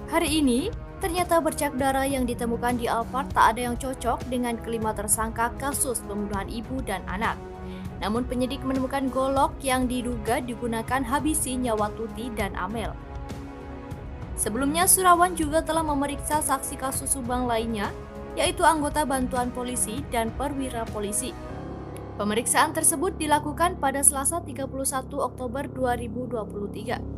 Hari ini, ternyata bercak darah yang ditemukan di Alphard tak ada yang cocok dengan kelima tersangka kasus pembunuhan ibu dan anak. Namun penyidik menemukan golok yang diduga digunakan habisi nyawa Tuti dan Amel. Sebelumnya, Surawan juga telah memeriksa saksi kasus Subang lainnya, yaitu anggota bantuan polisi dan perwira polisi. Pemeriksaan tersebut dilakukan pada Selasa 31 Oktober 2023.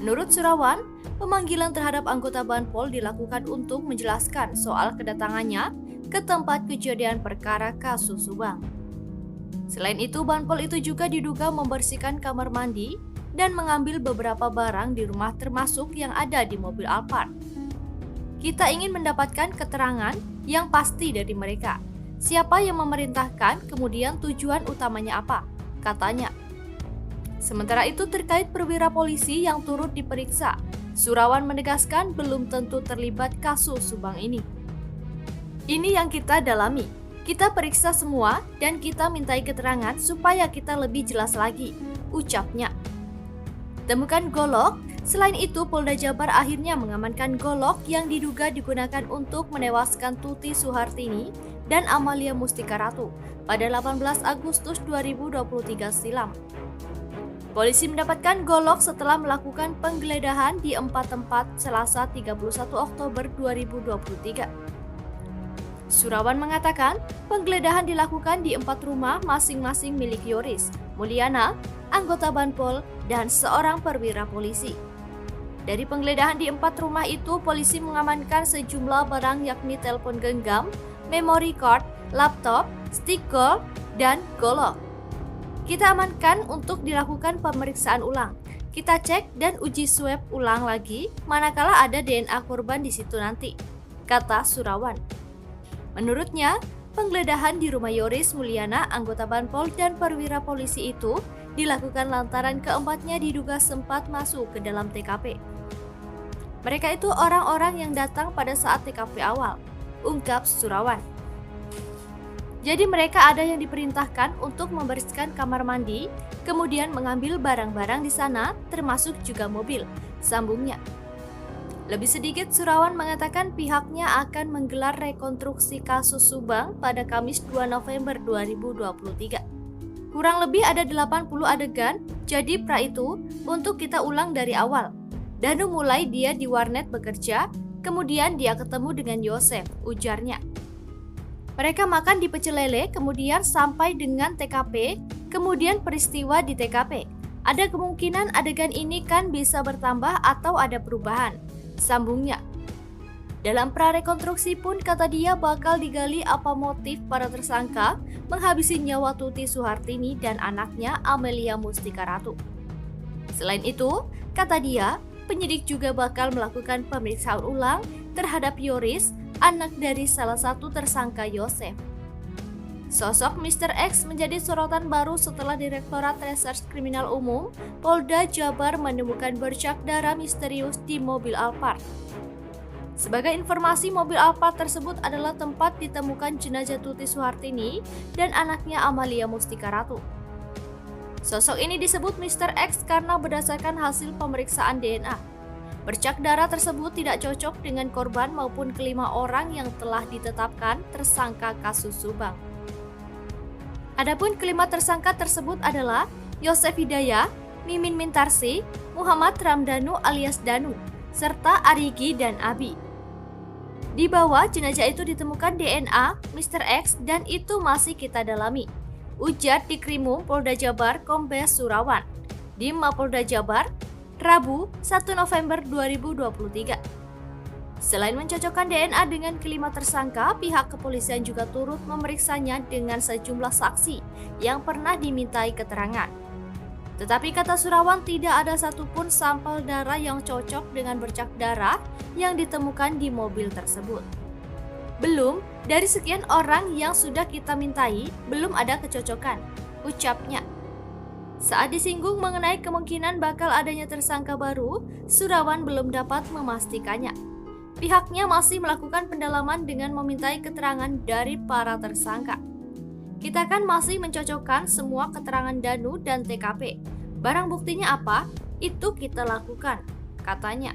Menurut Surawan, pemanggilan terhadap anggota Banpol dilakukan untuk menjelaskan soal kedatangannya ke tempat kejadian perkara kasus Subang. Selain itu, Banpol itu juga diduga membersihkan kamar mandi dan mengambil beberapa barang di rumah termasuk yang ada di mobil Alphard. Kita ingin mendapatkan keterangan yang pasti dari mereka. Siapa yang memerintahkan, kemudian tujuan utamanya apa, katanya. Sementara itu terkait perwira polisi yang turut diperiksa, Surawan menegaskan belum tentu terlibat kasus Subang ini. Ini yang kita dalami, kita periksa semua dan kita mintai keterangan supaya kita lebih jelas lagi, ucapnya. Temukan golok, selain itu Polda Jabar akhirnya mengamankan golok yang diduga digunakan untuk menewaskan Tuti Suhartini dan Amalia Mustika Ratu pada 18 Agustus 2023 silam. Polisi mendapatkan golok setelah melakukan penggeledahan di 4 tempat Selasa 31 Oktober 2023. Surawan mengatakan penggeledahan dilakukan di 4 rumah masing-masing milik Yoris, Mulyana, anggota Banpol, dan seorang perwira polisi. Dari penggeledahan di 4 rumah itu, polisi mengamankan sejumlah barang yakni telepon genggam, memory card, laptop, stick gold, dan golok. Kita amankan untuk dilakukan pemeriksaan ulang. Kita cek dan uji swab ulang lagi manakala ada DNA korban di situ nanti, kata Surawan. Menurutnya, penggeledahan di rumah Yoris Mulyana, anggota Banpol dan perwira polisi itu dilakukan lantaran keempatnya diduga sempat masuk ke dalam TKP. Mereka itu orang-orang yang datang pada saat TKP awal, ungkap Surawan. Jadi mereka ada yang diperintahkan untuk membersihkan kamar mandi, kemudian mengambil barang-barang di sana, termasuk juga mobil, sambungnya. Lebih sedikit, Surawan mengatakan pihaknya akan menggelar rekonstruksi kasus Subang pada Kamis 2 November 2023. Kurang lebih ada 80 adegan, jadi pra itu untuk kita ulang dari awal. Danu mulai dia di warnet bekerja, kemudian dia ketemu dengan Yosef, ujarnya. Mereka makan di pecel lele, kemudian sampai dengan TKP, kemudian peristiwa di TKP. Ada kemungkinan adegan ini kan bisa bertambah atau ada perubahan, sambungnya. Dalam prarekonstruksi pun kata dia bakal digali apa motif para tersangka menghabisi nyawa Tuti Suhartini dan anaknya Amelia Mustika Ratu. Selain itu, kata dia, penyidik juga bakal melakukan pemeriksaan ulang terhadap Yoris, anak dari salah satu tersangka Yosef. Sosok Mr. X menjadi sorotan baru setelah Direktorat Reserse Kriminal Umum Polda Jabar menemukan bercak darah misterius di mobil Alphard. Sebagai informasi, mobil Alphard tersebut adalah tempat ditemukan jenazah Tuti Suhartini dan anaknya Amalia Mustika Ratu. Sosok ini disebut Mr. X karena berdasarkan hasil pemeriksaan DNA. Bercak darah tersebut tidak cocok dengan korban maupun kelima orang yang telah ditetapkan tersangka kasus Subang. Adapun kelima tersangka tersebut adalah Yosef Hidayah, Mimin Mintarsi, Muhammad Ramdhanu alias Danu, serta Arigi dan Abi. Di bawah jenazah itu ditemukan DNA Mr. X dan itu masih kita dalami, ujar Dikrimum Polda Jabar Kombes Surawan di Mapolda Jabar, Rabu 1 November 2023. Selain mencocokkan DNA dengan kelima tersangka, pihak kepolisian juga turut memeriksanya dengan sejumlah saksi yang pernah dimintai keterangan. Tetapi kata Surawan tidak ada satupun sampel darah yang cocok dengan bercak darah yang ditemukan di mobil tersebut. Belum, dari sekian orang yang sudah kita mintai, belum ada kecocokan, ucapnya. Saat disinggung mengenai kemungkinan bakal adanya tersangka baru, Surawan belum dapat memastikannya. Pihaknya masih melakukan pendalaman dengan memintai keterangan dari para tersangka. Kita kan masih mencocokkan semua keterangan Danu dan TKP. Barang buktinya apa? Itu kita lakukan, katanya.